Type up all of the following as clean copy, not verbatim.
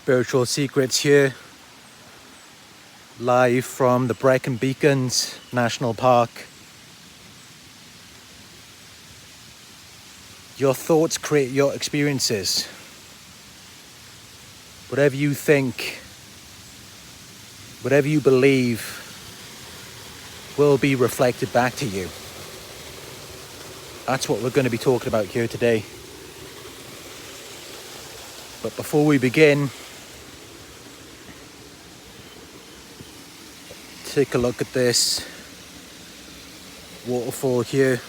Spiritual Secrets here, live from the Brecon Beacons National Park. Your thoughts create your experiences. Whatever you think, whatever you believe, will be reflected back to you. That's what we're going to be talking about here today. But before we begin, take a look at this waterfall here.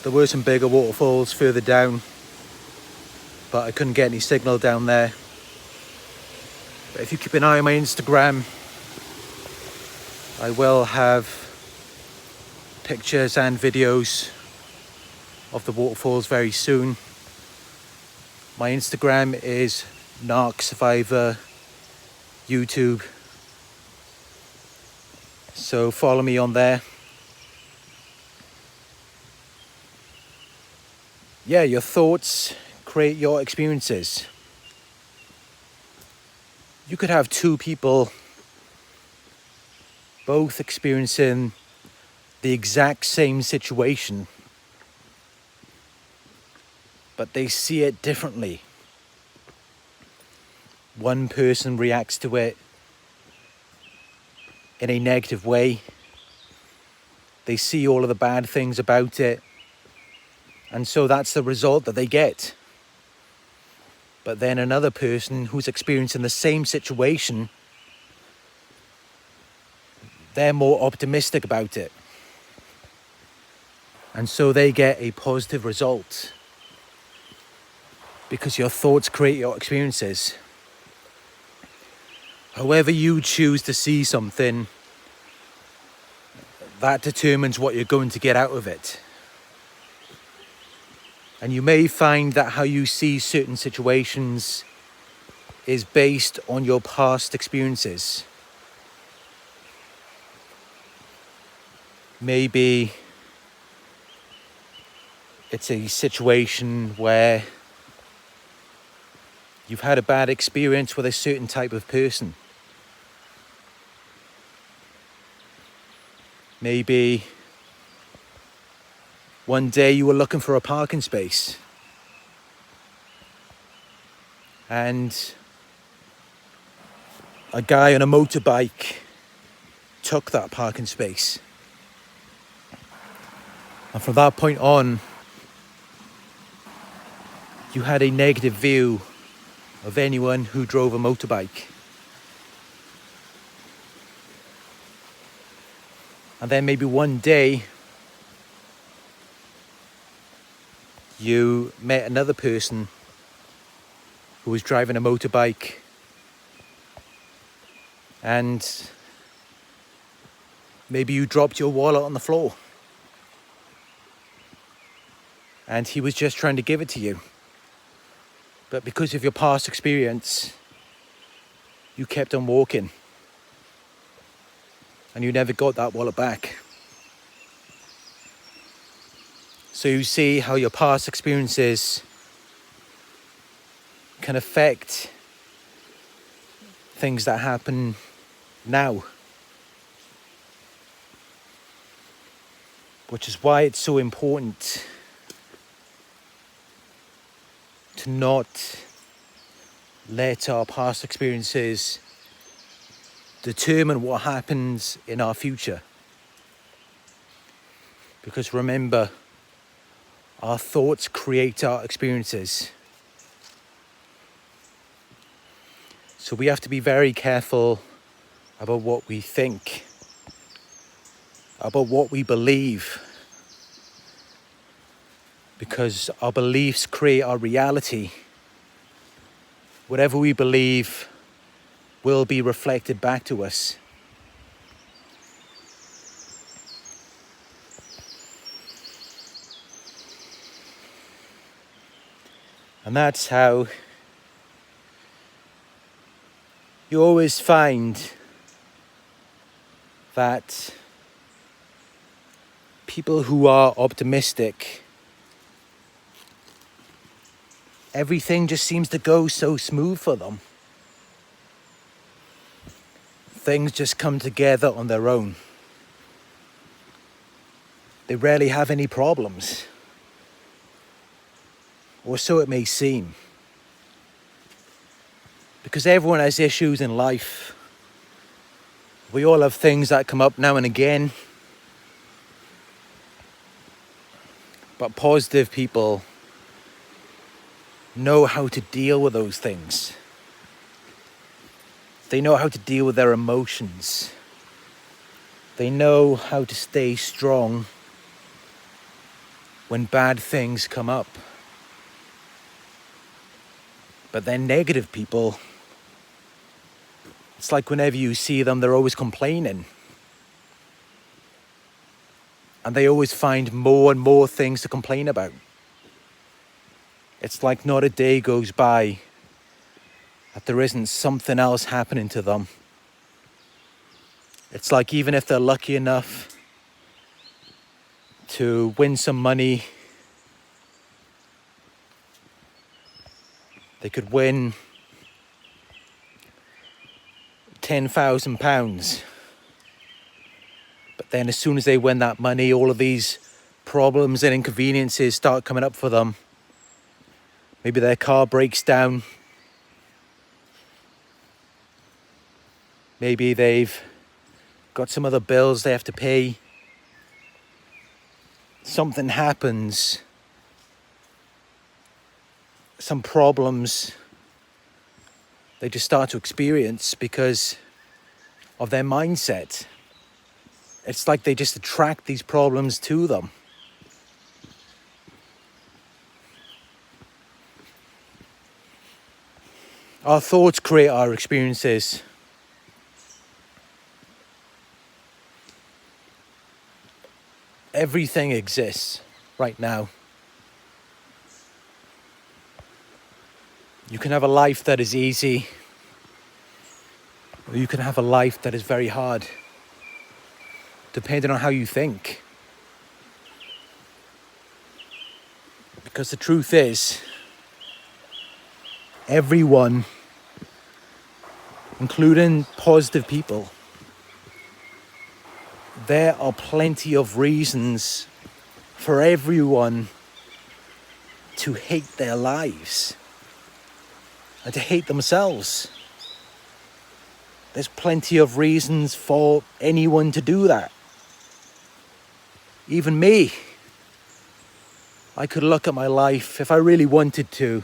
There were some bigger waterfalls further down, but I couldn't get any signal down there. But if you keep an eye on my Instagram, I will have pictures and videos of the waterfalls very soon. My Instagram is Narc Survivor YouTube, so follow me on there. Yeah, your thoughts create your experiences. You could have two people both experiencing the exact same situation, but they see it differently. One person reacts to it in a negative way. They see all of the bad things about it, and so that's the result that they get. But then another person who's experiencing the same situation, they're more optimistic about it. And so they get a positive result. Because your thoughts create your experiences. However you choose to see something, that determines what you're going to get out of it. And you may find that how you see certain situations is based on your past experiences. Maybe it's a situation where you've had a bad experience with a certain type of person. Maybe one day you were looking for a parking space and a guy on a motorbike took that parking space. And from that point on, you had a negative view of anyone who drove a motorbike. And then maybe one day you met another person who was driving a motorbike, and maybe you dropped your wallet on the floor and he was just trying to give it to you. But because of your past experience, you kept on walking and you never got that wallet back. So you see how your past experiences can affect things that happen now. Which is why it's so important to not let our past experiences determine what happens in our future. Because remember, our thoughts create our experiences. So we have to be very careful about what we think, about what we believe. Because our beliefs create our reality. Whatever we believe will be reflected back to us. And that's how you always find that people who are optimistic, everything just seems to go so smooth for them. Things just come together on their own. They rarely have any problems. Or so it may seem. Because everyone has issues in life. We all have things that come up now and again. But positive people know how to deal with those things. They know how to deal with their emotions. They know how to stay strong when bad things come up. But then negative people, it's like whenever you see them, they're always complaining. And they always find more and more things to complain about. It's like not a day goes by that there isn't something else happening to them. It's like even if they're lucky enough to win some money, they could win £10,000. But then as soon as they win that money, all of these problems and inconveniences start coming up for them. Maybe their car breaks down. Maybe they've got some other bills they have to pay. Something happens. Some problems they just start to experience because of their mindset. It's like they just attract these problems to them. Our thoughts create our experiences. Everything exists right now. You can have a life that is easy, or you can have a life that is very hard, depending on how you think. Because the truth is, everyone, including positive people, there are plenty of reasons for everyone to hate their lives and to hate themselves. There's plenty of reasons for anyone to do that. Even me. I could look at my life if I really wanted to,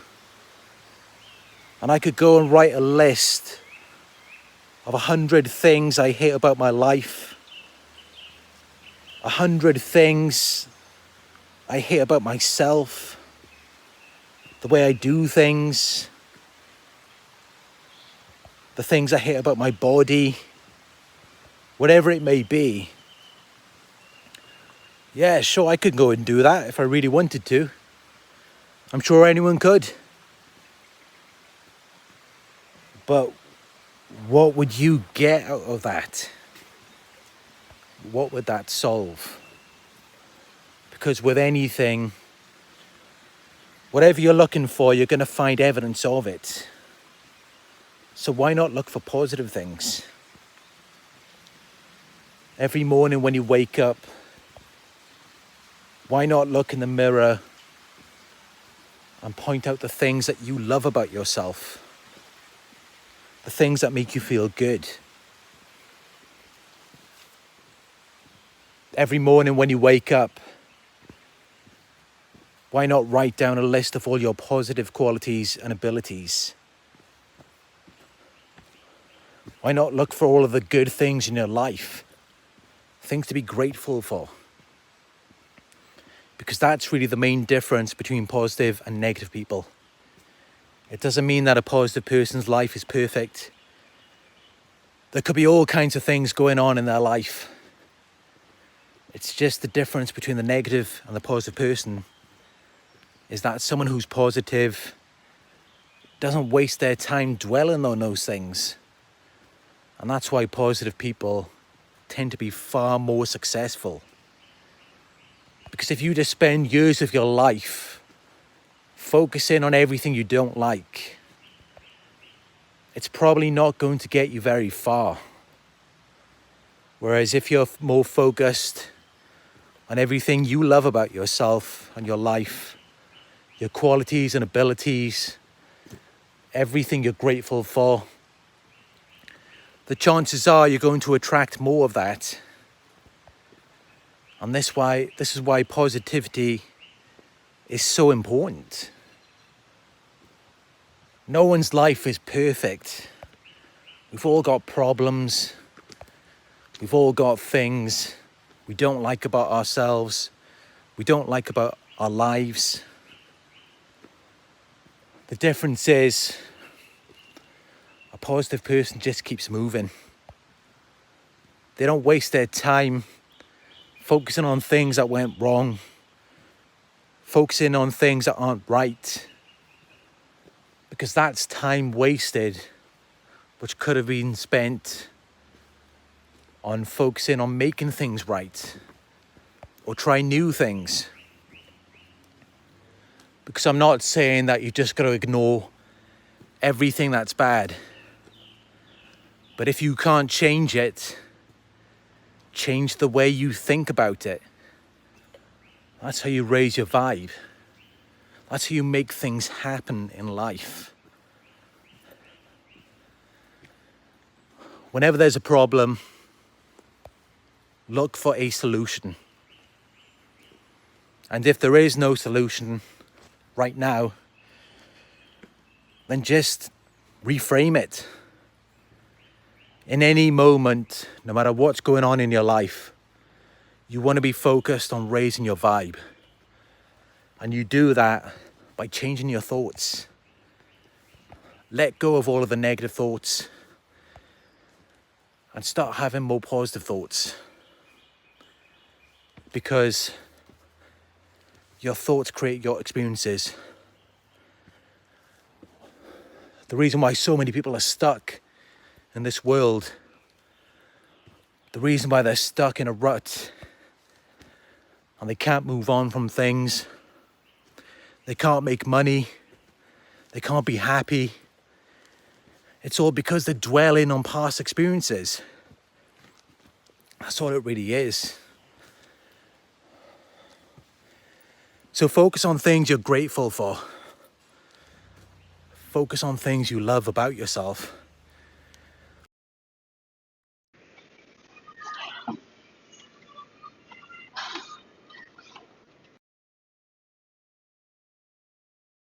and I could go and write a list of 100 things I hate about my life, 100 things I hate about myself, the way I do things, the things I hate about my body, whatever it may be. Yeah, sure, I could go and do that if I really wanted to. I'm sure anyone could. But what would you get out of that? What would that solve? Because with anything, whatever you're looking for, you're going to find evidence of it. So why not look for positive things? Every morning when you wake up, why not look in the mirror and point out the things that you love about yourself? The things that make you feel good. Every morning when you wake up, why not write down a list of all your positive qualities and abilities? Why not look for all of the good things in your life? Things to be grateful for. Because that's really the main difference between positive and negative people. It doesn't mean that a positive person's life is perfect. There could be all kinds of things going on in their life. It's just the difference between the negative and the positive person is that someone who's positive doesn't waste their time dwelling on those things. And that's why positive people tend to be far more successful. Because if you just spend years of your life focusing on everything you don't like, it's probably not going to get you very far. Whereas if you're more focused on everything you love about yourself and your life, your qualities and abilities, everything you're grateful for, the chances are you're going to attract more of that. And this is why positivity is so important. No one's life is perfect. We've all got problems. We've all got things we don't like about ourselves. We don't like about our lives. The difference is a positive person just keeps moving. They don't waste their time focusing on things that went wrong, focusing on things that aren't right, because that's time wasted, which could have been spent on focusing on making things right or try new things. Because I'm not saying that you just got to ignore everything that's bad, but if you can't change it, change the way you think about it. That's how you raise your vibe. That's how you make things happen in life. Whenever there's a problem, look for a solution. And if there is no solution right now, then just reframe it. In any moment, no matter what's going on in your life, you want to be focused on raising your vibe. And you do that by changing your thoughts. Let go of all of the negative thoughts and start having more positive thoughts. Because your thoughts create your experiences. The reason why so many people are stuck in this world, the reason why they're stuck in a rut and they can't move on from things, they can't make money, they can't be happy, it's all because they're dwelling on past experiences. That's all it really is. So focus on things you're grateful for. Focus on things you love about yourself.